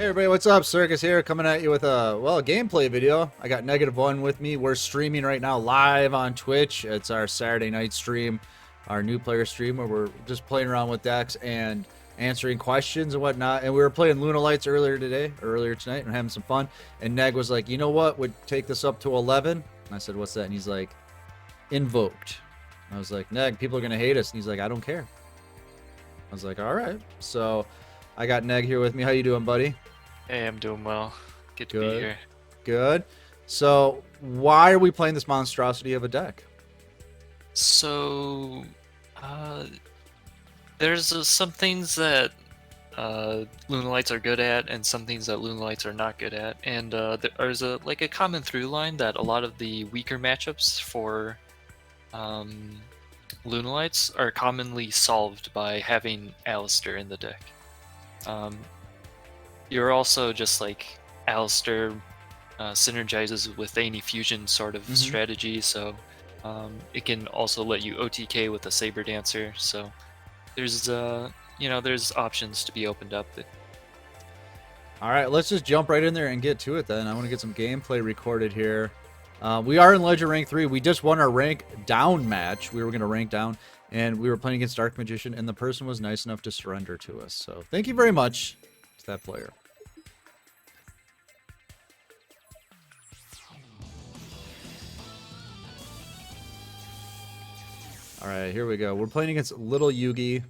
Hey everybody, what's up? Circus here, coming at you with a gameplay video. I got Negative1 with me. We're streaming right now live on Twitch. It's our Saturday night stream, our new player stream, where we're just playing around with decks and answering questions and whatnot. And we were playing Lunalights earlier tonight, and having some fun. And Neg was like, you know what would take this up to 11? And I said, what's that? And he's like, Invoked. And I was like, Neg, people are gonna hate us. And he's like, I don't care. I was like, all right. So I got Neg here with me. How you doing, buddy? Hey, I'm doing well. Good to be here. Good. So, why are we playing this monstrosity of a deck? So, there's some things that Lunalights are good at, and some things that Lunalights are not good at. And there's a common through line that a lot of the weaker matchups for Lunalights are commonly solved by having Alistair in the deck. You're also just like Alistair synergizes with any fusion sort of strategy, so it can also let you OTK with a Saber Dancer. So there's there's options to be opened up. All right, let's just jump right in there and get to it then. I want to get some gameplay recorded here. We are in Legend Rank 3. We just won our rank down match. We were going to rank down, and we were playing against Dark Magician, and the person was nice enough to surrender to us. So thank you very much to that player. All right, here we go. We're playing against Little Yugi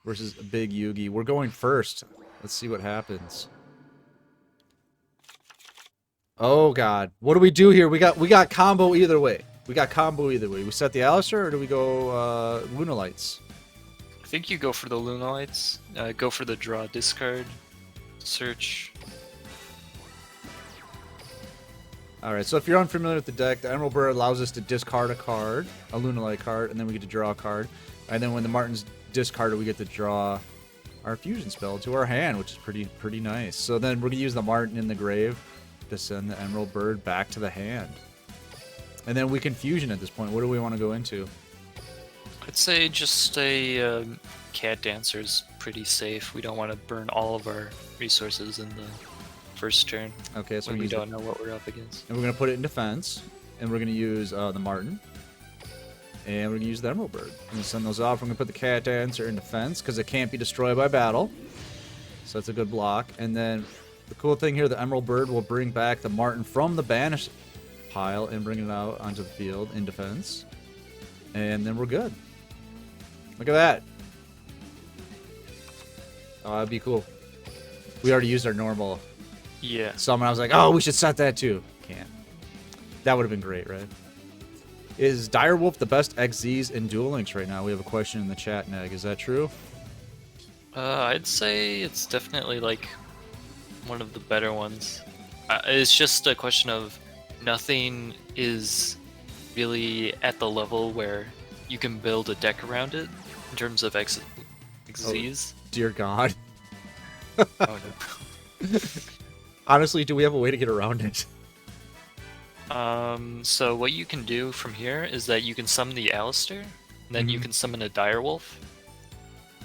versus Big Yugi. We're going first. Let's see what happens. Oh God, what do we do here? We got combo either way. We set the Alistair, or do we go Lunalights? I think you go for the Lunalights. Go for the draw discard, search. Alright, so if you're unfamiliar with the deck, the Emerald Bird allows us to discard a card, a Lunalight card, and then we get to draw a card. And then when the Martin's discarded, we get to draw our fusion spell to our hand, which is pretty nice. So then we're going to use the Martin in the grave to send the Emerald Bird back to the hand. And then we can fusion at this point. What do we want to go into? I'd say just a Cat Dancer is pretty safe. We don't want to burn all of our resources in the first turn. Okay, so we don't know what we're up against. And we're going to put it in defense. And we're going to use the Martin. And we're going to use the Emerald Bird. I'm going to send those off. We're going to put the Cat Dancer in defense because it can't be destroyed by battle. So that's a good block. And then the cool thing here, the Emerald Bird will bring back the Martin from the banished pile and bring it out onto the field in defense. And then we're good. Look at that. Oh, that'd be cool. We already used our normal summon. I was like, oh, we should set that too. Can't. That would have been great, right? Is Direwolf the best XZs in Duel Links right now? We have a question in the chat, Neg. Is that true? I'd say it's definitely like one of the better ones. It's just a question of nothing is really at the level where you can build a deck around it in terms of XZs. Oh, dear God. Oh, no. Honestly, do we have a way to get around it? So what you can do from here is that you can summon the Alistair, and then you can summon a Direwolf.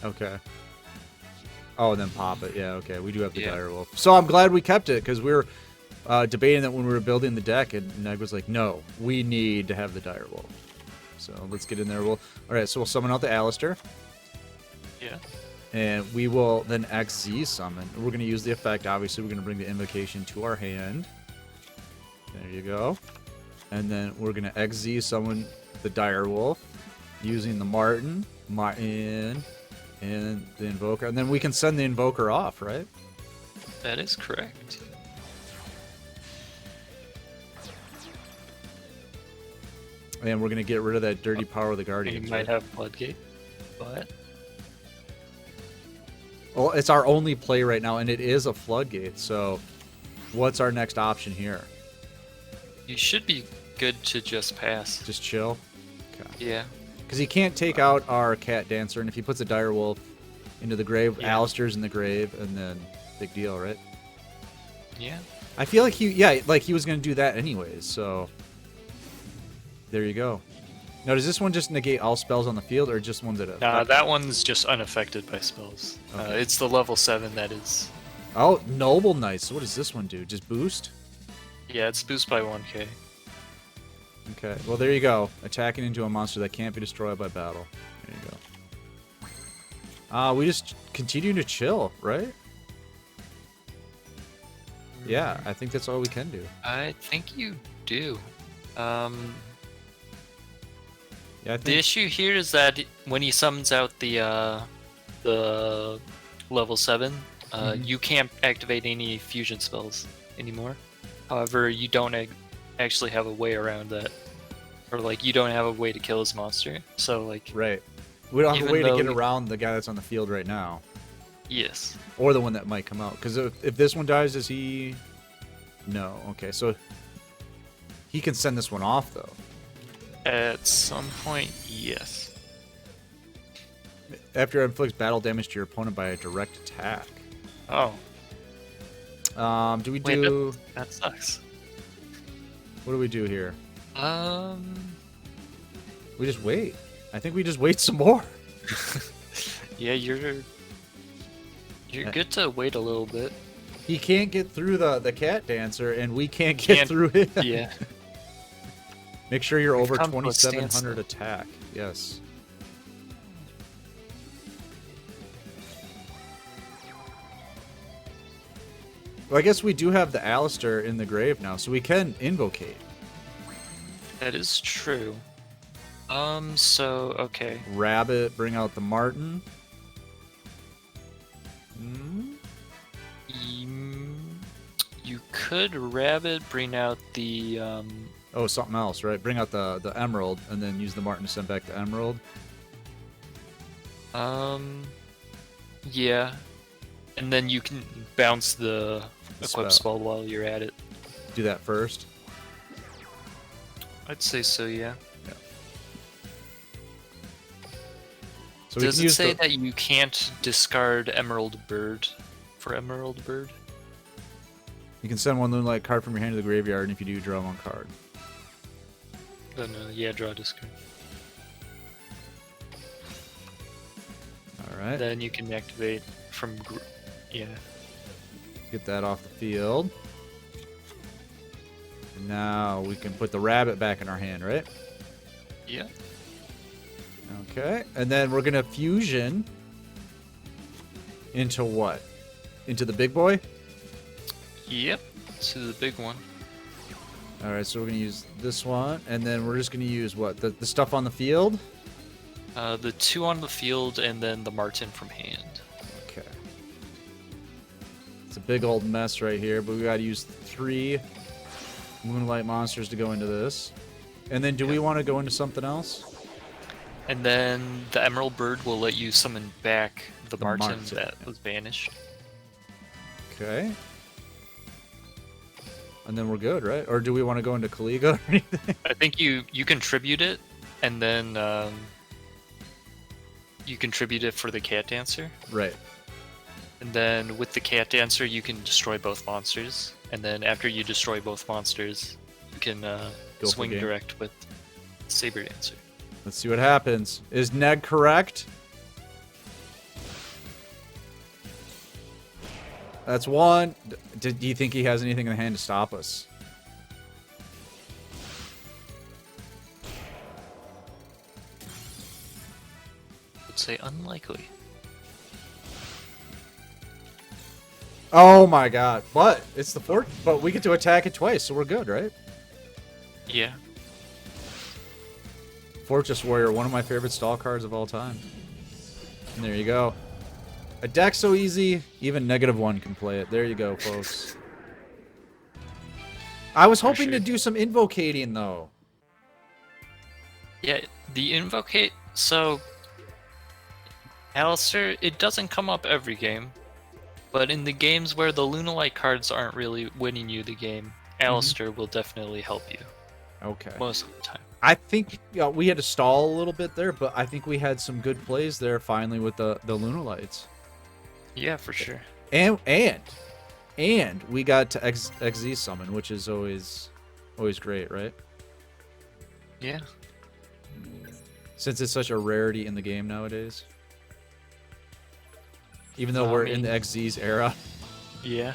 Okay. Oh, and then pop it. Yeah, okay. We do have the Direwolf. So I'm glad we kept it, because we were debating that when we were building the deck, and Neg was like, no, we need to have the Direwolf. So let's get in there. Alright, so we'll summon out the Alistair. Yeah. And we will then XZ summon. We're going to use the effect. Obviously, we're going to bring the invocation to our hand. There you go. And then we're going to XZ summon the Direwolf using the Martin, and the Invoker. And then we can send the Invoker off, right? That is correct. And we're going to get rid of that dirty power of the Guardians. You might have Floodgate, but... Well, it's our only play right now, and it is a Floodgate, so what's our next option here? You should be good to just pass. Just chill? Okay. Yeah. Because he can't take out our Cat Dancer, and if he puts a Direwolf into the grave, Alistair's in the grave, and then big deal, right? Yeah. I feel like he was going to do that anyways, so there you go. Now, does this one just negate all spells on the field, or just ones that... Nah, that one's just unaffected by spells. Okay. It's the level 7 that is Oh, Noble Knights. What does this one do? Just boost? Yeah, it's boost by 1k. Okay. Well, there you go. Attacking into a monster that can't be destroyed by battle. There you go. We just continue to chill, right? Yeah, I think that's all we can do. I think you do. Yeah, I The think. issue here is that when he summons out the level 7, you can't activate any fusion spells anymore. However, you don't actually have a way around that. Or, like, you don't have a way to kill his monster. So, like... Right. We don't have a Even way to though get we- around the guy that's on the field right now. Yes. Or the one that might come out. Because if this one dies, does he... No. Okay, so... He can send this one off, though. At some point, yes. After it inflicts battle damage to your opponent by a direct attack. Oh, Do we wait, do... that sucks. What do we do here? We just wait. I think we just wait some more. Yeah, you're good to wait a little bit. He can't get through the cat dancer, and we can't get through him. Yeah. Make sure you're We've over come to a 2,700 standstill. attack. Yes. Well, I guess we do have the Alistair in the grave now, so we can invocate. That is true. So, okay. Rabbit, bring out the Martin. Hmm? You could Rabbit bring out the, Oh, something else, right? Bring out the Emerald, and then use the Martin to send back the Emerald. yeah. And then you can bounce the equip spell. spell while you're at it. Do that first. I'd say so, yeah. So we Does can it use say the- that you can't discard Emerald Bird for Emerald Bird? You can send one Lunalight card from your hand to the graveyard, and if you do, draw one card. Then, yeah, draw discard. All right. Then you can activate from... yeah. Get that off the field. And now we can put the rabbit back in our hand, right? Yeah. Okay. And then we're going to fusion into what? Into the big boy? Yep. To the big one. All right, so we're going to use this one. And then we're just going to use what? The stuff on the field? The 2 on the field and then the Martin from hand. Okay. It's a big old mess right here, but we got to use 3 Moonlight monsters to go into this. And then do we want to go into something else? And then the Emerald Bird will let you summon back the Martin Martin, that yeah. was banished. Okay. And then we're good, right? Or do we want to go into Kaliga or anything? I think you contribute it, and then you contribute it for the Cat Dancer. Right. And then with the Cat Dancer, you can destroy both monsters. And then after you destroy both monsters, you can for swing game. direct with Saber Dancer. Let's see what happens. Is Neg correct? That's one. Do you think he has anything in the hand to stop us? I would say unlikely. Oh my god. But it's the fort. But we get to attack it twice, so we're good, right? Yeah. Fortress Warrior, one of my favorite stall cards of all time. And there you go. A deck so easy, even -1 can play it. There you go, folks. I was hoping sure. to do some invocating, though. Yeah, the Invoked... So... Alistair, it doesn't come up every game. But in the games where the Lunalight cards aren't really winning you the game, Alistair will definitely help you. Okay. Most of the time. I think we had to stall a little bit there, but I think we had some good plays there finally with the Lunalights. Yeah, for sure. And we got to XZ summon, which is always great, right? Yeah. Since it's such a rarity in the game nowadays. Even though I we're in mean- the XZ's era. Yeah.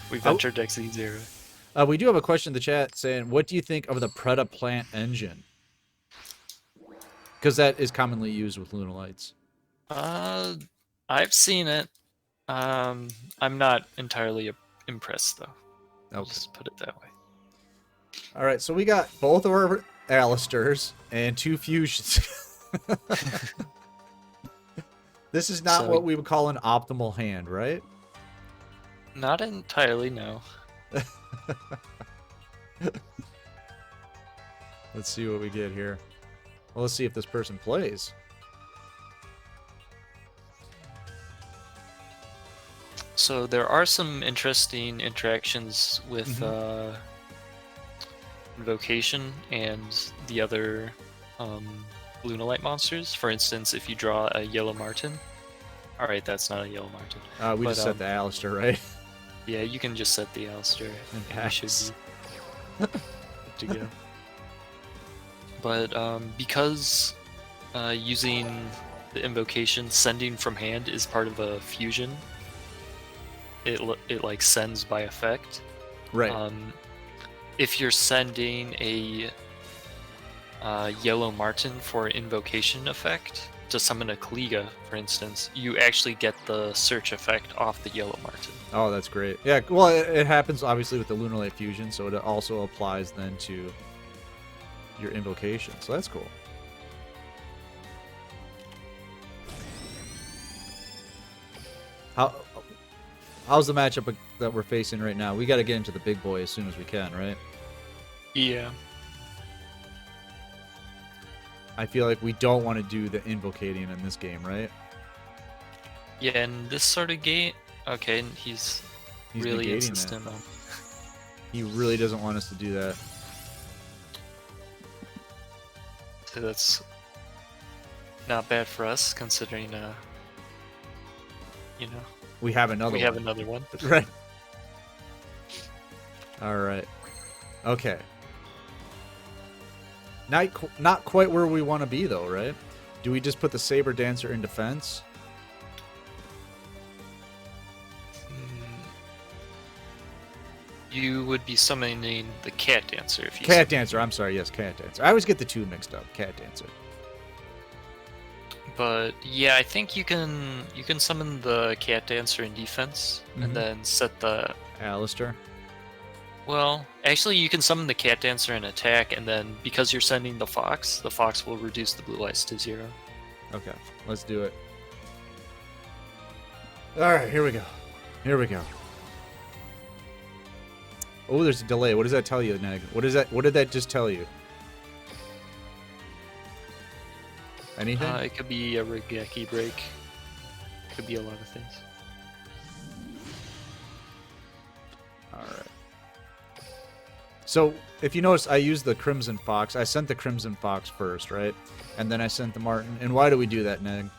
We've entered XE0. We do have a question in the chat saying, what do you think of the Preda plant engine? Because that is commonly used with Lunalights. I've seen it. I'm not entirely impressed though. I'll Okay. just put it that way. All right, so we got both of our Alistairs and 2 fusions. This is not what we would call an optimal hand, right? Not entirely, no. Let's see what we get here. Well, let's see if this person plays. So there are some interesting interactions with Invocation and the other Lunalight monsters. For instance, if you draw a Yellow Martin. Alright, that's not a Yellow Martin. We just set the Alistair, right? Yeah, you can just set the Alistair. And we should be good to go. But because using the Invocation, sending from hand is part of a fusion, it like sends by effect. Right. If you're sending a Yellow Martin for Invocation effect to summon a Kliga, for instance, you actually get the search effect off the Yellow Martin. Oh, that's great. Yeah, well, it happens obviously with the Lunalight fusion, so it also applies then to your Invocation. So that's cool. How's the matchup that we're facing right now? We got to get into the big boy as soon as we can, right? Yeah. I feel like we don't want to do the invocating in this game, right? Yeah, in this sort of game, okay, he's really insistent on. He really doesn't want us to do that. So that's not bad for us, considering, you know, we have another one. Right. All right. Okay. Not quite where we want to be, though, right? Do we just put the Saber Dancer in defense? You would be summoning the Cat Dancer if you. Cat Dancer. I'm sorry. Yes, Cat Dancer. I always get the two mixed up. Cat Dancer. But yeah, I think you can summon the Cat Dancer in defense and then set the Alistair. Well, actually, you can summon the Cat Dancer in attack, and then because you're sending the Fox will reduce the blue ice to 0. Okay, let's do it. All right, here we go. Here we go. Oh, there's a delay. What does that tell you, Neg? What is that? What did that just tell you? Anything? It could be a Regeki break. It could be a lot of things. All right. So, if you notice, I used the Crimson Fox. I sent the Crimson Fox first, right? And then I sent the Martin. And why do we do that, Neg?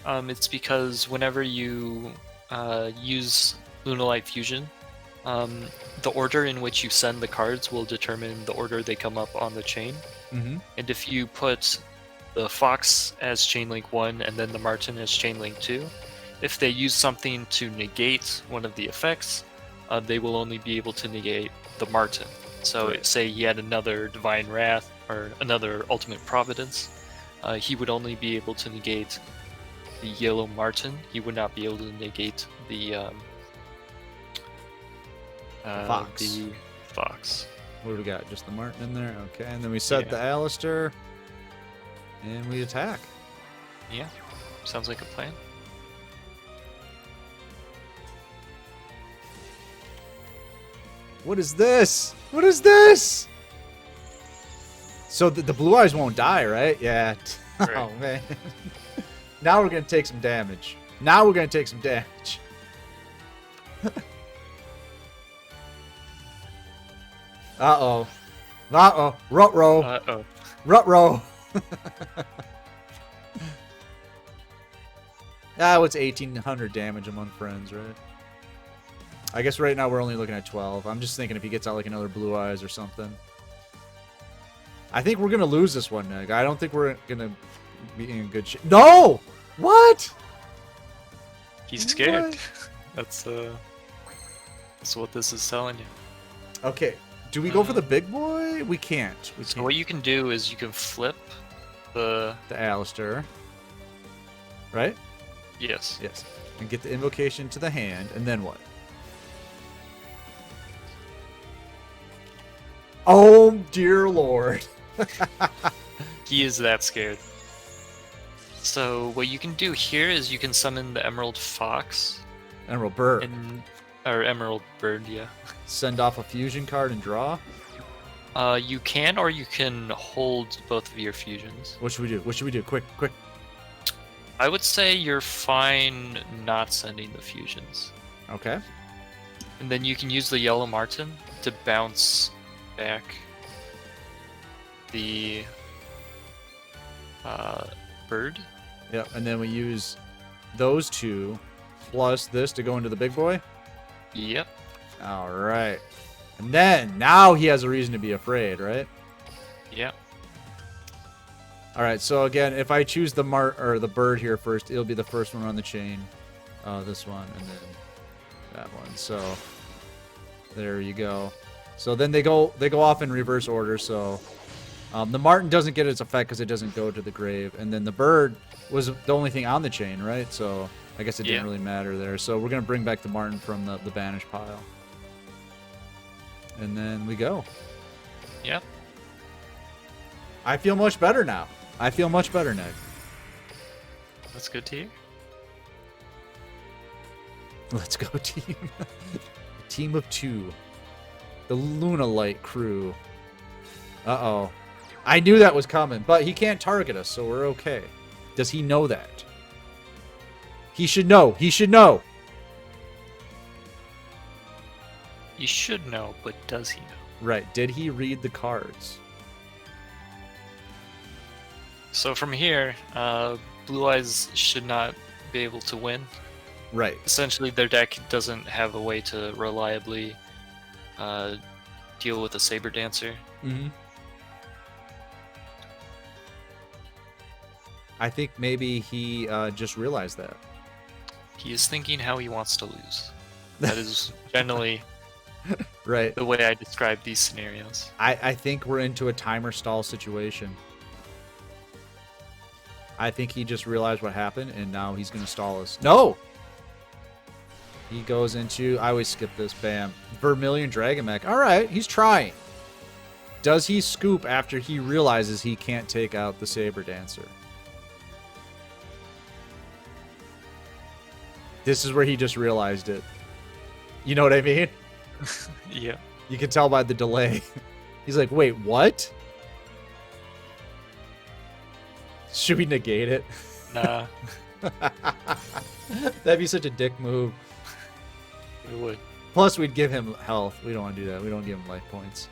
It's because whenever you use Lunalight Fusion, the order in which you send the cards will determine the order they come up on the chain. Mm-hmm. And if you put the Fox as Chainlink 1 and then the Martin as Chainlink 2, if they use something to negate one of the effects, they will only be able to negate the Martin. So right. Say he had another Divine Wrath or another Ultimate Providence, he would only be able to negate the Yellow Martin. He would not be able to negate the Fox. The Fox. What do we got? Just the Martin in there? Okay, and then we set the Alistair, and we attack. Yeah, sounds like a plan. What is this? What is this? So the blue eyes won't die, right? Yeah. Right. Oh, man. Now we're going to take some damage. Now we're going to take some damage. Uh-oh. Uh-oh. Ruh-roh. Uh-oh. Ruh-roh. It's 1,800 damage among friends, right? I guess right now we're only looking at 12. I'm just thinking if he gets out like another blue eyes or something. I think we're going to lose this one, Neg. I don't think we're going to be in good shape. No! What? He's scared. What? That's what this is telling you. Okay. Do we go for the big boy? We can't. So what you can do is you can flip the Alistair. Right? yes. Yes. And get the invocation to the hand, and then what? Oh, dear Lord. He is that scared. So what you can do here is you can summon the Emerald Fox Emerald Bird. or Emerald Bird, yeah. Send off a fusion card and draw. You can, or you can hold both of your fusions. What should we do? What should we do? Quick, quick. I would say you're fine not sending the fusions. Okay. And then you can use the Yellow Marten to bounce back the bird. Yep. And then we use those two plus this to go into the big boy. Yep. All right. And then now he has a reason to be afraid, right? Yep. All right. So again, if I choose the the bird here first, it'll be the first one on the chain. This one and then that one. So there you go. So then they go off in reverse order. So the Martin doesn't get its effect because it doesn't go to the grave, and then the bird was the only thing on the chain, right? So I guess it didn't really matter there. So we're gonna bring back the Martin from the banish pile, and then we go. Yep. I feel much better now. I feel much better, Ned. That's good to hear. Let's go, team. Team of two. The Lunalight crew. Uh-oh. I knew that was coming, but he can't target us, so we're okay. Does he know that? He should know. He should know. He should know, but does he know? Right. Did he read the cards? So from here, Blue Eyes should not be able to win. Right. Essentially, their deck doesn't have a way to reliably deal with a Saber Dancer. Mm-hmm. I think maybe he just realized that. He is thinking how he wants to lose. That is generally right. the way I describe these scenarios. I think we're into a timer stall situation. I think he just realized what happened, and now he's going to stall us. No! He goes into... I always skip this. Bam. Vermilion Dragon Mech. All right, he's trying. Does he scoop after he realizes he can't take out the Saber Dancer? This is where he just realized it. You know what I mean? Yeah. You can tell by the delay. He's like, wait, what? Should we negate it? Nah. That'd be such a dick move. It would. Plus, we'd give him health. We don't want to do that. We don't give him life points.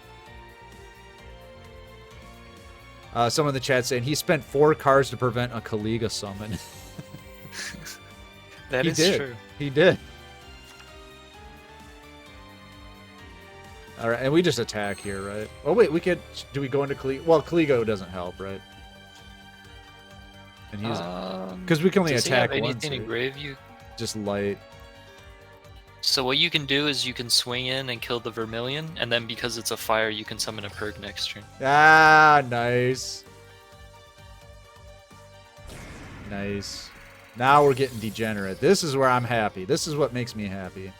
Someone in the chat saying he spent 4 cards to prevent a Kaliga summon. That is true. He did. All right, and we just attack here, right? Oh wait, we could. Do we go into Kaliga? Well, Kaliga doesn't help, right? And he's because we can only does attack he have once. anything in grave you? Just light. So what you can do is you can swing in and kill the Vermilion, and then because it's a fire, you can summon a Purg next turn. Ah, nice. Nice. Now we're getting degenerate. This is where I'm happy. This is what makes me happy.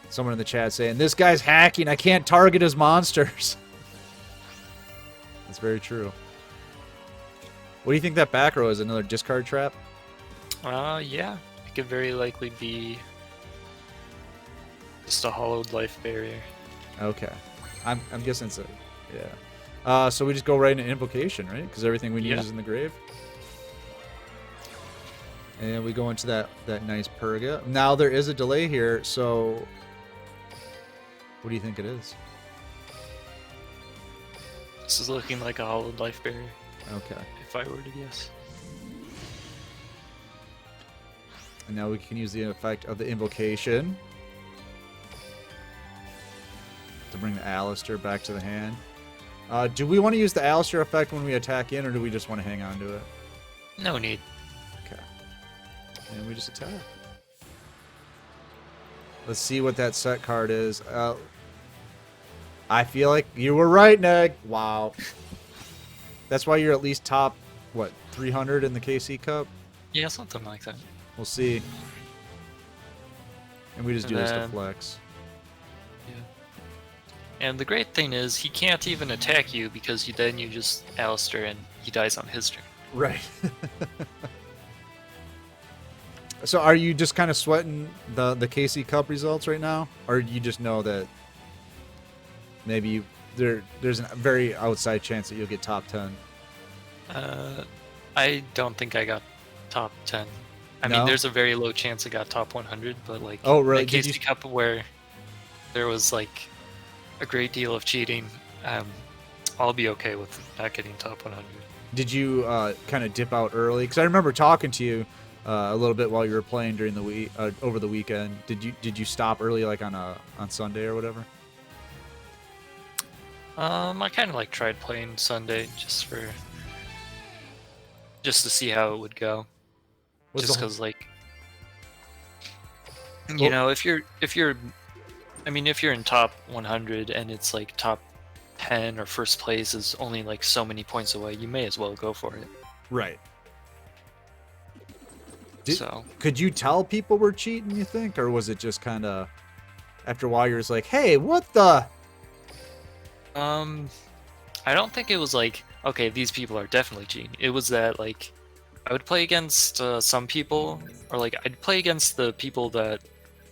Someone in the chat saying, this guy's hacking. I can't target his monsters. That's very true. What do you think that back row is? Another discard trap? Yeah. It could very likely be just a hollowed life barrier. Okay. I'm guessing it's a... Yeah. So we just go right into Invocation, right? Because everything we need is in the grave. And we go into that nice Purga. Now there is a delay here, so... What do you think it is? This is looking like a hollowed life barrier. Okay. If I were to guess. And now we can use the effect of the Invocation to bring the Alistair back to the hand. Do we want to use the Alistair effect when we attack in, or do we just want to hang on to it? No need. Okay. And we just attack. Let's see what that set card is. I feel like you were right, Neg. Wow. That's why you're at least top, what, 300 in the KC Cup? Yeah, something like that. We'll see. And we just And do this to then- flex. Yeah. And the great thing is, he can't even attack you because then you just Alistair and he dies on his turn. Right. So are you just kind of sweating the KC Cup results right now? Or you just know that maybe there's a very outside chance that you'll get top 10? I don't think I got top 10. I No? mean, there's a very low chance I got top 100, but like Oh, really? that Did KC you- Cup where there was like a great deal of cheating, I'll be okay with not getting top 100. Did you kind of dip out early? Because I remember talking to you a little bit while you were playing during the week, over the weekend. Did you stop early, like on Sunday or whatever? I kind of like tried playing Sunday just to see how it would go. Was Just the whole- because like Well- you know, if you're I mean, if you're in top 100 and it's like top 10 or first place is only like so many points away, you may as well go for it. Right. So Could you tell people were cheating, you think? Or was it just kind of, after a while, you're just like, hey, what the? I don't think it was like, okay, these people are definitely cheating. It was that like I would play against some people, or like I'd play against the people that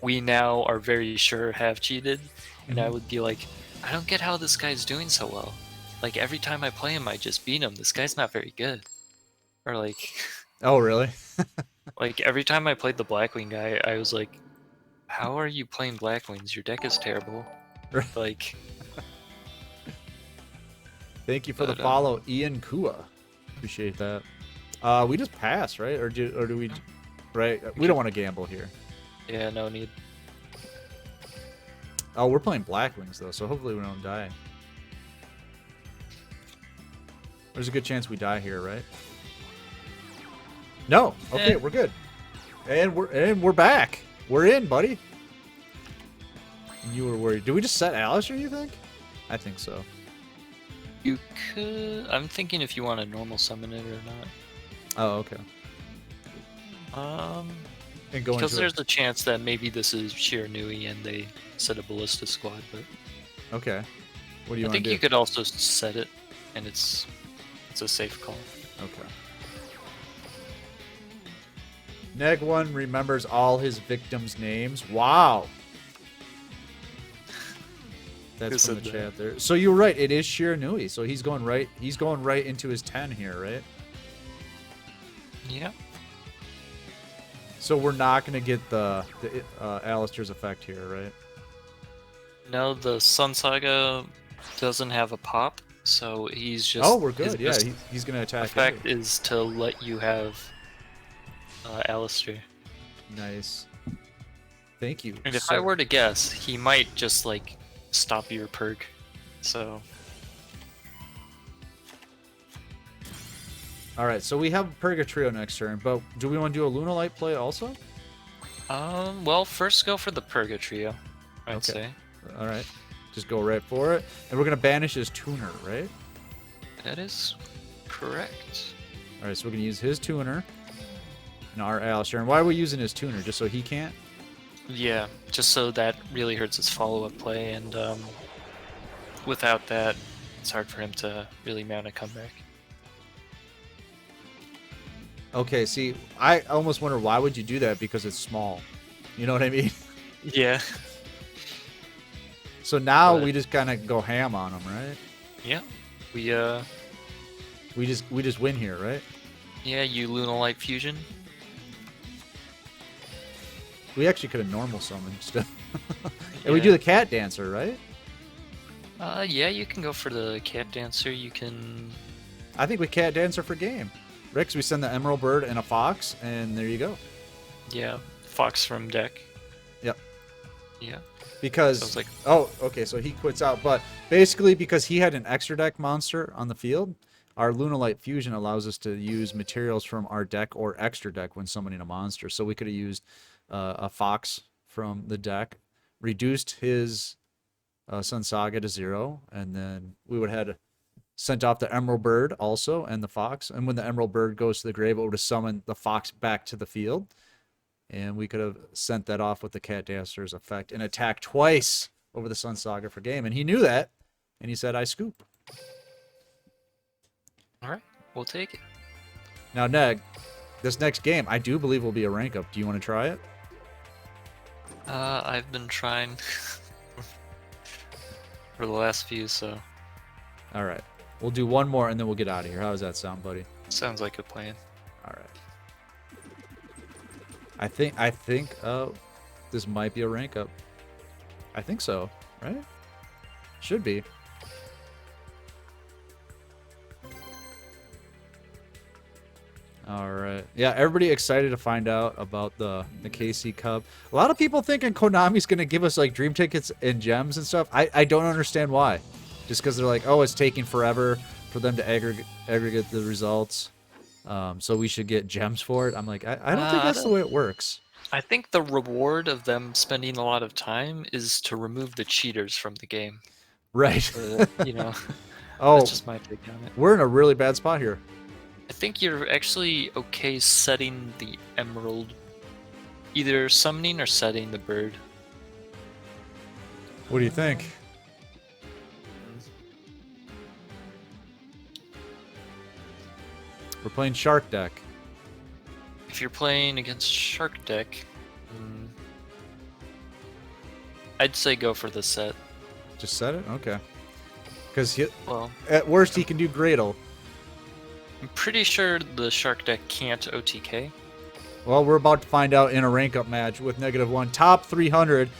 we now are very sure have cheated, and I would be like, I don't get how this guy's doing so well. Like every time I play him, I just beat him. This guy's not very good. Or like, Oh, really? like every time I played the Blackwing guy, I was like, how are you playing Blackwings? Your deck is terrible. Right. Like, Thank you for the But, follow, Ian Kua. Appreciate that. We just pass, right? Or do we? Right? We don't want to gamble here. yeah, no need. Oh, we're playing Blackwings though, so hopefully we don't die. There's a good chance we die here, right? No. Okay, Eh. we're good. And we're back. We're in, buddy. You were worried. Did we just set Alistair, you think? I think so. You could. I'm thinking if you want to normal summon it or not. Oh, okay. And go Because into there's a chance that maybe this is sheer Nui and they set a ballista squad, but Okay. What do you I want to think do? you could also set it, and it's a safe call. Okay. Neg1 remembers all his victims' names. Wow. That's Who from the said that? chat there. So you're right. It is Shiranui. So he's going right. He's going right into his 10 here, right? Yeah. So we're not going to get the Alistair's effect here, right? No, the Sun Saga doesn't have a pop, so he's just. Oh, we're his good. Yeah, best he's going to attack. effect anyway. is to let you have Alistair. Nice. Thank you. And if sir. I were to guess, he might just like stop your perk. So All right, so we have Purgatrio next turn, but do we want to do a Lunalight play also? well, first go for the Purgatrio, I'd Okay. say. All right. Just go right for it. And we're going to banish his tuner, right? That is correct. All right, so we're going to use his tuner and our Alistair. And why are we using his tuner? Just so he can't? Yeah, just so that really hurts his follow-up play, and without that, it's hard for him to really mount a comeback. Okay, see, I almost wonder why would you do that because it's small. You know what I mean? Yeah. So now But- we just kind of go ham on him, right? Yeah. We just win here, right? Yeah, you Lunalight Fusion. We actually could have normal summoned still. And we do Yeah. the cat dancer, right? Yeah, you can go for the Cat Dancer. You can. I think we cat dancer for game. Rex, we send the emerald bird and a fox, and there you go. Yeah, Fox from deck. Yep. Yeah. Because Sounds like- oh, okay, so he quits out, but basically because he had an extra deck monster on the field, our Lunalight Fusion allows us to use materials from our deck or extra deck when summoning a monster. So we could have used a Fox from the deck, reduced his Sun Saga to 0, and then we would have had sent off the Emerald Bird also and the Fox. And when the Emerald Bird goes to the grave, it would have summoned the Fox back to the field. And we could have sent that off with the Cat Dancer's effect and attacked twice over the Sun Saga for game. And he knew that, and he said, I scoop. All right, we'll take it. Now, Neg, this next game, I do believe will be a rank up. Do you want to try it? I've been trying for the last few, so. All right. We'll do one more, and then we'll get out of here. How does that sound, buddy? Sounds like a plan. All right. I think this might be a rank up. I think so, right? Should be. All right. Yeah, everybody excited to find out about the KC Cup. A lot of people thinking Konami's going to give us like dream tickets and gems and stuff. I don't understand why. Just because they're like, oh, it's taking forever for them to aggregate the results. So we should get gems for it. I'm like, I don't think that's the way it works. I think the reward of them spending a lot of time is to remove the cheaters from the game. Right. You know, oh, that's just my take on it. We're in a really bad spot here. I think you're actually okay setting the emerald, either summoning or setting the bird. What do you think? We're playing Shark deck. If you're playing against Shark deck, I'd say go for the set. Just set it? Okay. Because well, at worst he can do Gradle. I'm pretty sure the Shark deck can't OTK. Well, we're about to find out in a rank up match with -1. Top 300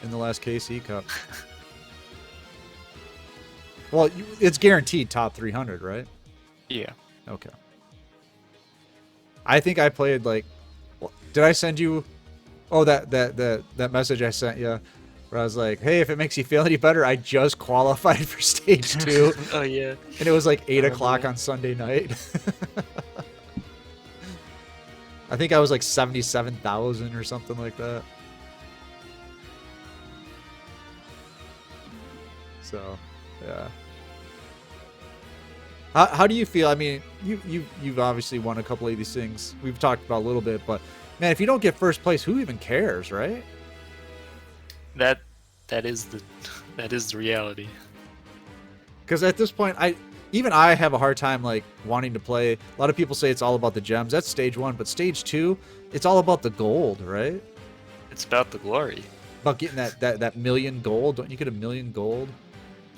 in the last KC Cup. Well, it's guaranteed top 300, right? Yeah. Okay. I think I played like, did I send you? Oh, that message I sent you, where I was like, hey, if it makes you feel any better, I just qualified for stage 2. Oh yeah. And it was like 8 o'clock on Sunday night. I think I was like 77,000 or something like that. So, yeah. How do you feel? I mean, you've obviously won a couple of these things. We've talked about a little bit, but man, if you don't get first place, who even cares, right? That is the reality. Because at this point, I have a hard time like wanting to play. A lot of people say it's all about the gems. That's stage 1, but stage 2, it's all about the gold, right? It's about the glory. About getting that million gold. Don't you get a million gold?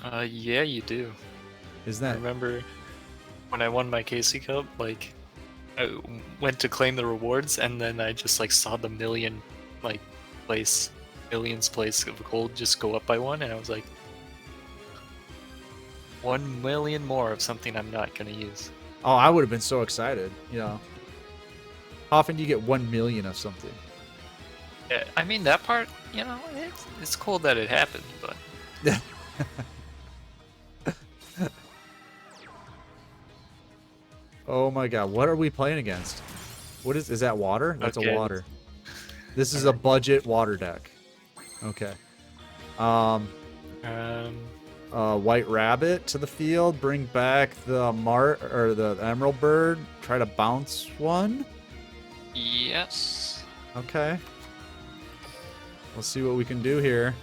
Yeah, you do. Isn't I that? remember when I won my KC Cup, like I went to claim the rewards, and then I just like saw the millions place of gold just go up by 1, and I was like, 1 million more of something I'm not gonna use. Oh, I would have been so excited. You know, how often do you get 1 million of something? Yeah, I mean that part, you know, it's cool that it happened, but Oh my god, what are we playing against? What is that water? That's Okay. a water. This is a budget water deck. Okay. White Rabbit to the field, bring back the the Emerald Bird, try to bounce one. yes. Okay. Let's see what we can do here.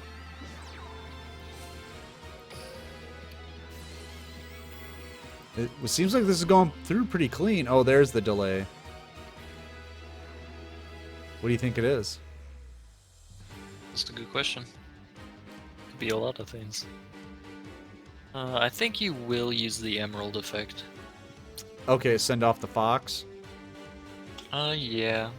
It seems like this is going through pretty clean. Oh, there's the delay. What do you think it is? That's a good question. Could be a lot of things. I think you will use the emerald effect. Okay, send off the Fox. Yeah.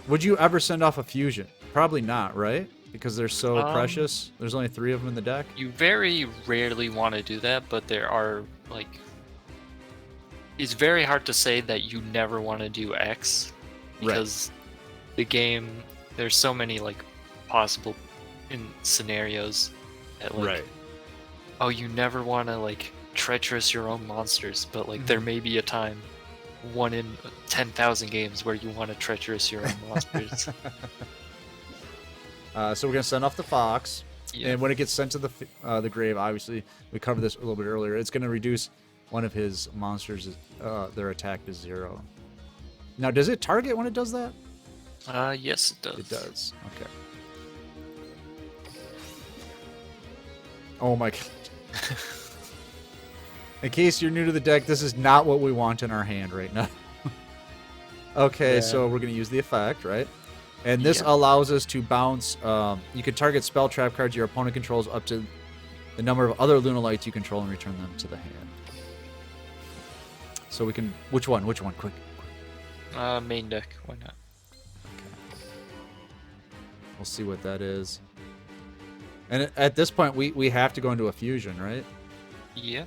Would you ever send off a fusion? Probably not, right? Because they're so precious. There's only 3 of them in the deck. You very rarely want to do that, but there are like. It's very hard to say that you never want to do X, because the game, there's so many like possible scenarios that like. Right. Oh, you never want to like treacherous your own monsters, but like there may be a time, 1 in 10,000 games, where you want to treacherous your own monsters. So we're gonna send off the fox, Yeah. and when it gets sent to the grave, obviously we covered this a little bit earlier. It's gonna reduce one of his monsters, their attack to 0. Now, does it target when it does that? Yes, it does. It does. Okay. Oh my god. In case you're new to the deck, this is not what we want in our hand right now. Okay, Yeah. so we're gonna use the effect, right? And this allows us to bounce. You can target spell trap cards your opponent controls up to the number of other Lunalights you control and return them to the hand. So we can. Which one? Which one? Quick. Main deck. Why not? Okay. We'll see what that is. And at this point, we have to go into a fusion, right? Yeah.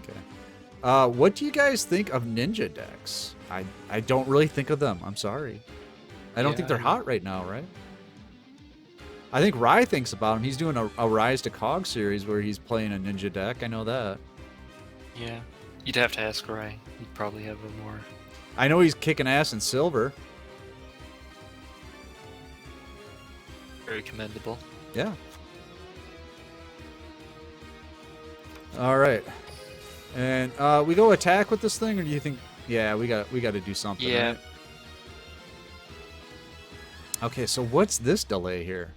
Okay. What do you guys think of ninja decks? I don't really think of them. I'm sorry. I don't think they're hot right now, right? I think Rye thinks about them. He's doing a Rise to Cog series where he's playing a ninja deck. I know that. Yeah. You'd have to ask Rai. He'd probably have a more... I know he's kicking ass in silver. Very commendable. Yeah. All right. And we go attack with this thing, or do you think? Yeah, we got to do something. Yeah. Right? Okay, so what's this delay here?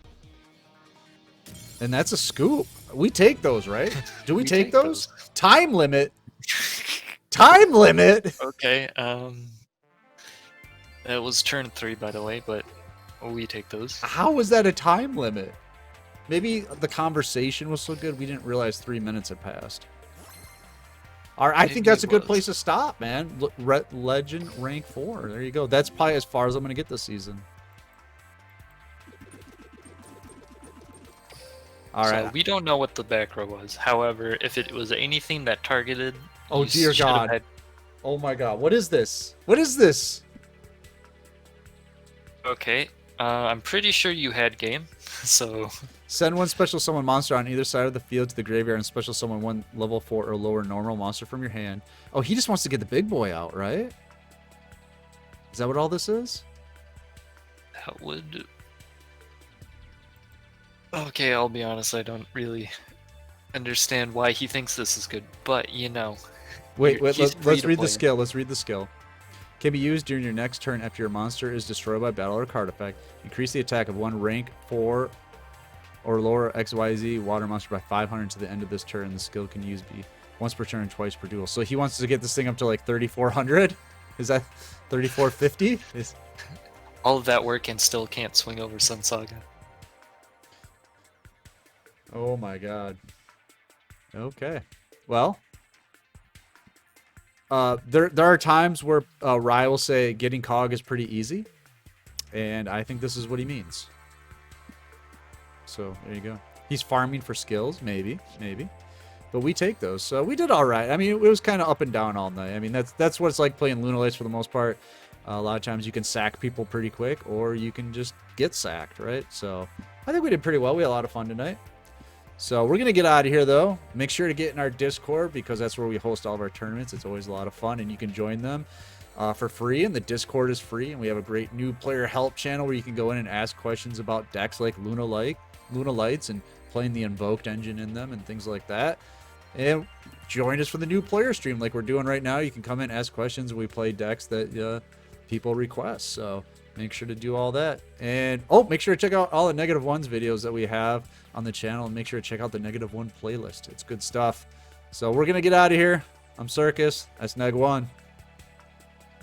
And that's a scoop. We take those, right? Do we take those? Time limit. Time limit. Okay. That was turn 3, by the way, but we take those. How was that a time limit? Maybe the conversation was so good we didn't realize 3 minutes had passed. All right, I think that's a good place to stop, man. Legend rank 4. There you go. That's probably as far as I'm going to get this season. All right. So we don't know what the back row was. However, if it was anything that targeted... Oh, dear God. Oh, my God. What is this? What is this? Okay. I'm pretty sure you had game, so... Send one special summon monster on either side of the field to the graveyard and special summon one level 4 or lower normal monster from your hand. Oh, he just wants to get the big boy out, right? Is that what all this is? That would... Okay, I'll be honest, I don't really understand why he thinks this is good, but you know. Wait, let's read the skill. Let's read the skill. Can be used during your next turn after your monster is destroyed by battle or card effect. Increase the attack of one rank 4 or lower XYZ water monster by 500 to the end of this turn. The skill can use be once per turn, twice per duel. So he wants to get this thing up to like 3,400? Is that 3,450? All of that work and still can't swing over Sun Saga. Oh my god. Okay. Well, there are times where Rye will say getting Cog is pretty easy, and I think this is what he means. So there you go. He's farming for skills, maybe, but we take those. So we did all right. I mean, it was kind of up and down all night. I mean, that's what it's like playing Lunalights for the most part. A lot of times you can sack people pretty quick, or you can just get sacked, right? So I think we did pretty well. We had a lot of fun tonight. So we're going to get out of here, though. Make sure to get in our Discord, because that's where we host all of our tournaments. It's always a lot of fun, and you can join them for free, and the Discord is free. And we have a great new player help channel where you can go in and ask questions about decks like Lunalights and playing the Invoked engine in them and things like that. And join us for the new player stream like we're doing right now. You can come in, ask questions, and we play decks that people request. So make sure to do all that. And make sure to check out all the Negative1's videos that we have on the channel, and make sure to check out the Negative1 playlist. It's good stuff. So we're gonna get out of here. I'm Circus. That's Neg1.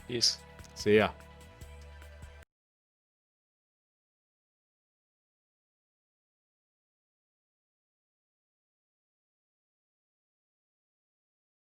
Peace. See ya.